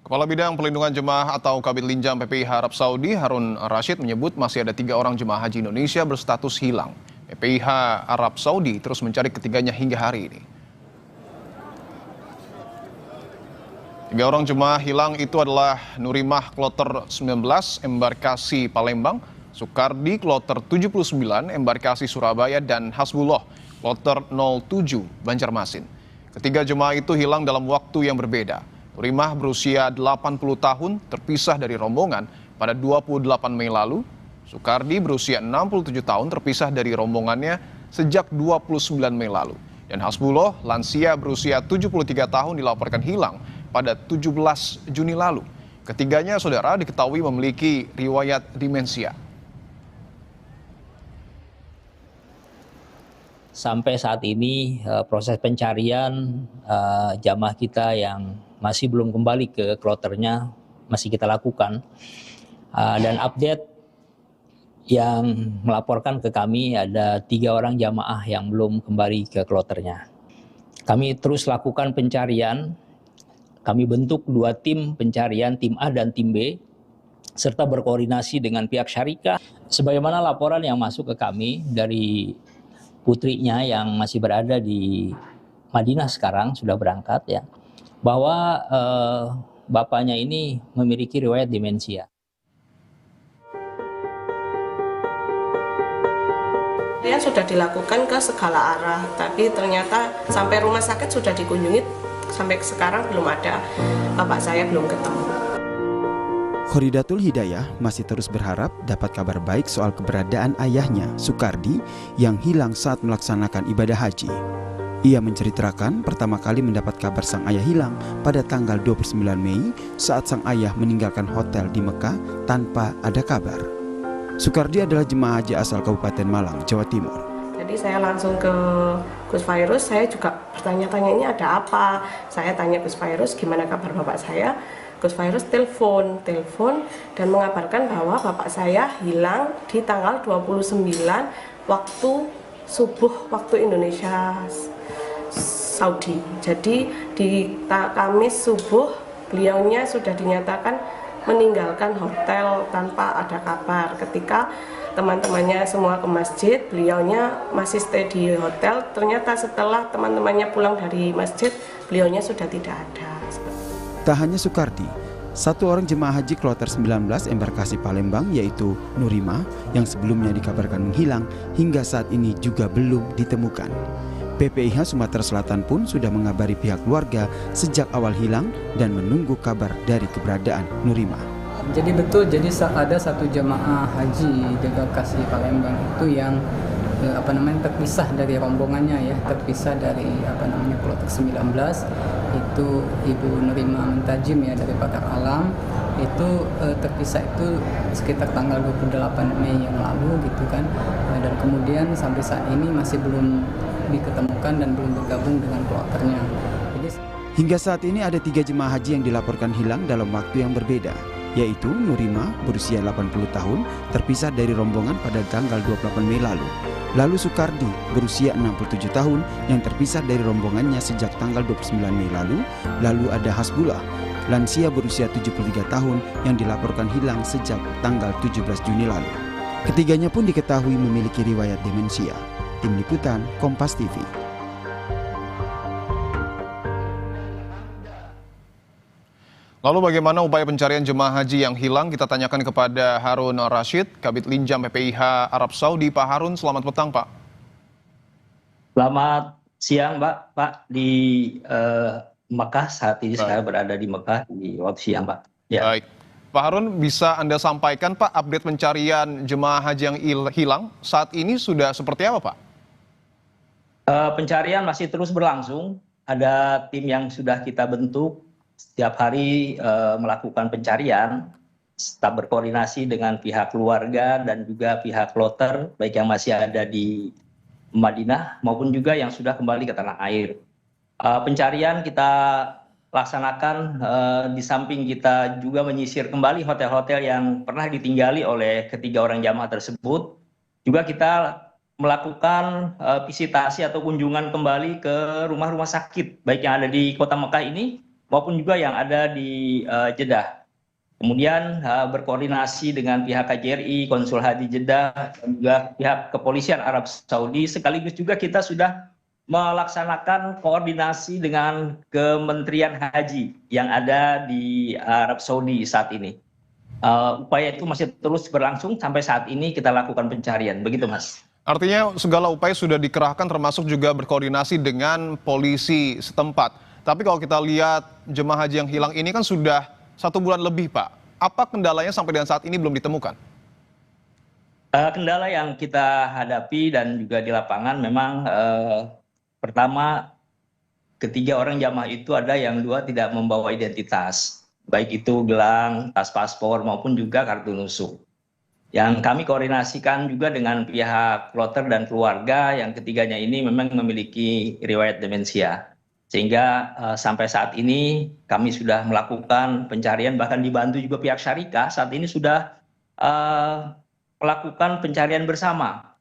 Kepala Bidang Pelindungan Jemaah atau Kabit Linjam PPIH Arab Saudi, Harun Rashid menyebut masih ada 3 orang jemaah haji Indonesia berstatus hilang. PPIH Arab Saudi terus mencari ketiganya hingga hari ini. 3 orang jemaah hilang itu adalah Nurimah Kloter 19, embarkasi Palembang, Sukardi Kloter 79, embarkasi Surabaya, dan Hasbullah Kloter 07, Banjarmasin. Ketiga jemaah itu hilang dalam waktu yang berbeda. Nurimah berusia 80 tahun terpisah dari rombongan pada 28 Mei lalu. Sukardi berusia 67 tahun terpisah dari rombongannya sejak 29 Mei lalu. Dan Hasbullah lansia berusia 73 tahun dilaporkan hilang pada 17 Juni lalu. Ketiganya saudara diketahui memiliki riwayat demensia. Sampai saat ini proses pencarian jamaah kita yang masih belum kembali ke kloternya masih kita lakukan. Dan update yang melaporkan ke kami ada 3 orang jamaah yang belum kembali ke kloternya. Kami terus lakukan pencarian. Kami bentuk 2 tim pencarian, tim A dan tim B, serta berkoordinasi dengan pihak syarikat. Sebagaimana laporan yang masuk ke kami dari putrinya yang masih berada di Madinah sekarang, sudah berangkat ya, bahwa bapaknya ini memiliki riwayat demensia. Dia sudah dilakukan ke segala arah, tapi ternyata sampai rumah sakit sudah dikunjungi, sampai sekarang belum ada, bapak saya belum ketemu. Khoridatul Hidayah masih terus berharap dapat kabar baik soal keberadaan ayahnya, Sukardi, yang hilang saat melaksanakan ibadah haji. Ia menceritakan pertama kali mendapat kabar sang ayah hilang pada tanggal 29 Mei saat sang ayah meninggalkan hotel di Mekah tanpa ada kabar. Sukardi adalah jemaah haji asal Kabupaten Malang, Jawa Timur. Jadi saya langsung ke Gus Fairuz, saya juga bertanya-tanya ini ada apa. Saya tanya Gus Fairuz gimana kabar bapak saya. Gus Fairuz telepon dan mengabarkan bahwa bapak saya hilang di tanggal 29 waktu subuh waktu Indonesia Saudi. Jadi di Kamis subuh beliaunya sudah dinyatakan meninggalkan hotel tanpa ada kabar. Ketika teman-temannya semua ke masjid, beliaunya masih stay di hotel. Ternyata setelah teman-temannya pulang dari masjid, beliaunya sudah tidak ada. Tak hanya Sukardi, 1 orang jemaah haji kloter 19 embarkasi Palembang yaitu Nurimah yang sebelumnya dikabarkan menghilang hingga saat ini juga belum ditemukan. PPIH Sumatera Selatan pun sudah mengabari pihak keluarga sejak awal hilang dan menunggu kabar dari keberadaan Nurimah. Jadi betul, jadi ada 1 jemaah haji di embarkasi Palembang itu yang terpisah dari rombongannya ya, terpisah dari kloter 19 itu Ibu Nurimah Mentajim ya dari Pakar Alam itu terpisah itu sekitar tanggal 28 Mei yang lalu gitu kan, dan kemudian sampai saat ini masih belum diketemukan dan belum bergabung dengan kloternya. Hingga saat ini ada 3 jemaah haji yang dilaporkan hilang dalam waktu yang berbeda, yaitu Nurimah berusia 80 tahun terpisah dari rombongan pada tanggal 28 Mei lalu. Lalu Sukardi berusia 67 tahun yang terpisah dari rombongannya sejak tanggal 29 Mei lalu. Lalu ada Hasbullah, lansia berusia 73 tahun yang dilaporkan hilang sejak tanggal 17 Juni lalu. Ketiganya pun diketahui memiliki riwayat demensia. Tim Liputan Kompas TV. Lalu bagaimana upaya pencarian jemaah haji yang hilang? Kita tanyakan kepada Harun Rashid, Kabit Linjam PPIH Arab Saudi. Pak Harun, selamat petang Pak. Selamat siang Pak di Mekah, saat ini saya berada di Mekah di waktu siang Pak. Ya. Baik, Pak Harun, bisa Anda sampaikan Pak update pencarian jemaah haji yang hilang saat ini sudah seperti apa Pak? Pencarian masih terus berlangsung, ada tim yang sudah kita bentuk. Setiap hari melakukan pencarian, tetap berkoordinasi dengan pihak keluarga dan juga pihak kloter, baik yang masih ada di Madinah maupun juga yang sudah kembali ke tanah air. Pencarian kita laksanakan di samping kita juga menyisir kembali hotel-hotel yang pernah ditinggali oleh ketiga orang jamaah tersebut. Juga kita melakukan visitasi atau kunjungan kembali ke rumah-rumah sakit, baik yang ada di kota Mekah ini maupun juga yang ada di Jeddah. Kemudian berkoordinasi dengan pihak KJRI, Konsul Haji Jeddah, dan juga pihak kepolisian Arab Saudi, sekaligus juga kita sudah melaksanakan koordinasi dengan Kementerian Haji yang ada di Arab Saudi saat ini. Upaya itu masih terus berlangsung sampai saat ini kita lakukan pencarian, begitu Mas. Artinya segala upaya sudah dikerahkan termasuk juga berkoordinasi dengan polisi setempat. Tapi kalau kita lihat jemaah haji yang hilang ini kan sudah 1 bulan lebih, Pak. Apa kendalanya sampai dengan saat ini belum ditemukan? Kendala yang kita hadapi dan juga di lapangan memang pertama, ketiga orang jamaah itu ada yang 2 tidak membawa identitas, baik itu gelang, tas paspor maupun juga kartu nusuk. Yang kami koordinasikan juga dengan pihak kloter dan keluarga, yang ketiganya ini memang memiliki riwayat demensia. Sehingga sampai saat ini kami sudah melakukan pencarian, bahkan dibantu juga pihak syarikah, saat ini sudah melakukan pencarian bersama.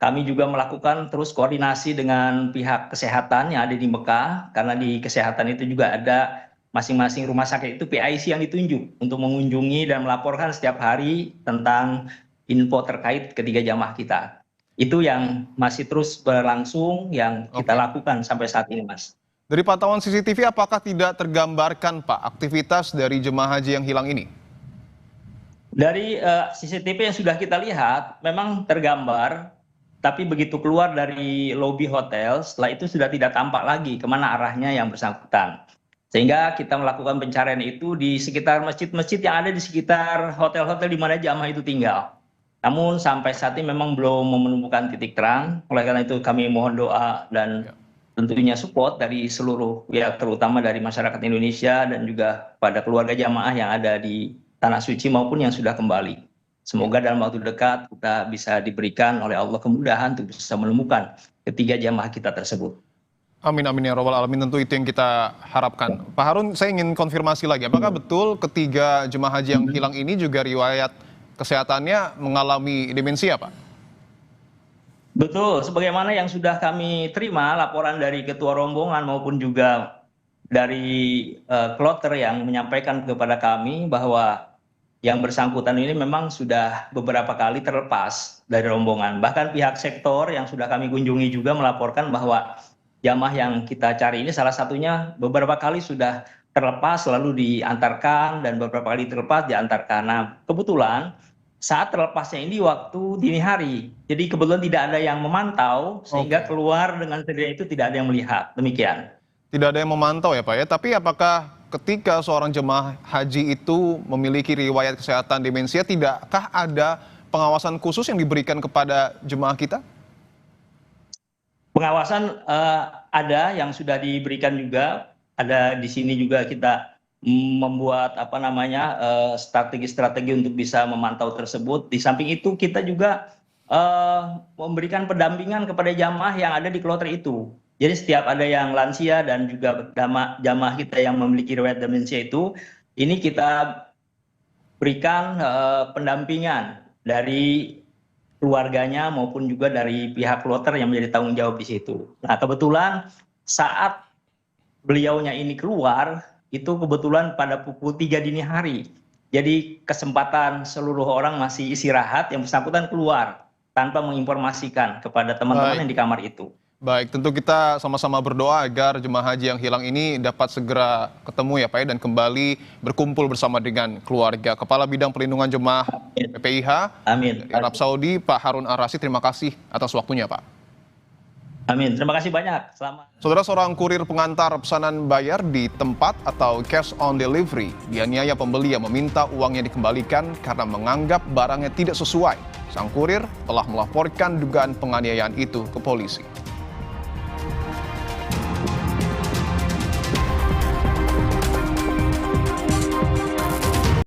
Kami juga melakukan terus koordinasi dengan pihak kesehatan yang ada di Mekah, karena di kesehatan itu juga ada masing-masing rumah sakit itu PIC yang ditunjuk untuk mengunjungi dan melaporkan setiap hari tentang info terkait ketiga jamaah kita. Itu yang masih terus berlangsung yang kita lakukan sampai saat ini, Mas. Dari pantauan CCTV apakah tidak tergambarkan, Pak, aktivitas dari jemaah haji yang hilang ini? Dari CCTV yang sudah kita lihat memang tergambar, tapi begitu keluar dari lobi hotel, setelah itu sudah tidak tampak lagi kemana arahnya yang bersangkutan. Sehingga kita melakukan pencarian itu di sekitar masjid-masjid yang ada di sekitar hotel-hotel di mana jamaah itu tinggal. Namun sampai saat ini memang belum menemukan titik terang. Oleh karena itu kami mohon doa dan tentunya support dari seluruh pihak, terutama dari masyarakat Indonesia dan juga pada keluarga jamaah yang ada di Tanah Suci maupun yang sudah kembali. Semoga dalam waktu dekat kita bisa diberikan oleh Allah kemudahan untuk bisa menemukan ketiga jamaah kita tersebut. Amin, amin ya robbal alamin, tentu itu yang kita harapkan. Pak Harun, saya ingin konfirmasi lagi, apakah betul ketiga jemaah haji yang hilang ini juga riwayat kesehatannya mengalami demensia, Pak? Betul, sebagaimana yang sudah kami terima laporan dari ketua rombongan maupun juga dari kloter yang menyampaikan kepada kami bahwa yang bersangkutan ini memang sudah beberapa kali terlepas dari rombongan. Bahkan pihak sektor yang sudah kami kunjungi juga melaporkan bahwa jamaah yang kita cari ini salah satunya beberapa kali sudah terlepas lalu diantarkan dan beberapa kali terlepas diantarkan. Nah, kebetulan saat terlepasnya ini waktu dini hari. Jadi kebetulan tidak ada yang memantau sehingga keluar dengan sendirinya itu tidak ada yang melihat. Demikian. Tidak ada yang memantau ya Pak ya, tapi apakah ketika seorang jemaah haji itu memiliki riwayat kesehatan demensia, tidakkah ada pengawasan khusus yang diberikan kepada jemaah kita? Pengawasan ada yang sudah diberikan juga, ada di sini juga kita membuat strategi-strategi untuk bisa memantau tersebut. Di samping itu kita juga memberikan pendampingan kepada jamaah yang ada di kloter itu. Jadi setiap ada yang lansia dan juga jamaah kita yang memiliki riwayat demensia itu, ini kita berikan pendampingan dari keluarganya maupun juga dari pihak kloter yang menjadi tanggung jawab di situ. Nah, kebetulan saat beliaunya ini keluar, itu kebetulan pada pukul 3 dini hari. Jadi kesempatan seluruh orang masih istirahat, yang bersangkutan keluar tanpa menginformasikan kepada teman-teman yang di kamar itu. Baik, tentu kita sama-sama berdoa agar jemaah haji yang hilang ini dapat segera ketemu ya Pak ya, dan kembali berkumpul bersama dengan keluarga. Kepala Bidang Perlindungan Jemaah PPIH Arab Saudi, Pak Harun Ar-Rasyid, terima kasih atas waktunya Pak. Amin, terima kasih banyak. Selamat. Saudara, seorang kurir pengantar pesanan bayar di tempat atau cash on delivery dianiaya pembeli yang meminta uangnya dikembalikan karena menganggap barangnya tidak sesuai. Sang kurir telah melaporkan dugaan penganiayaan itu ke polisi.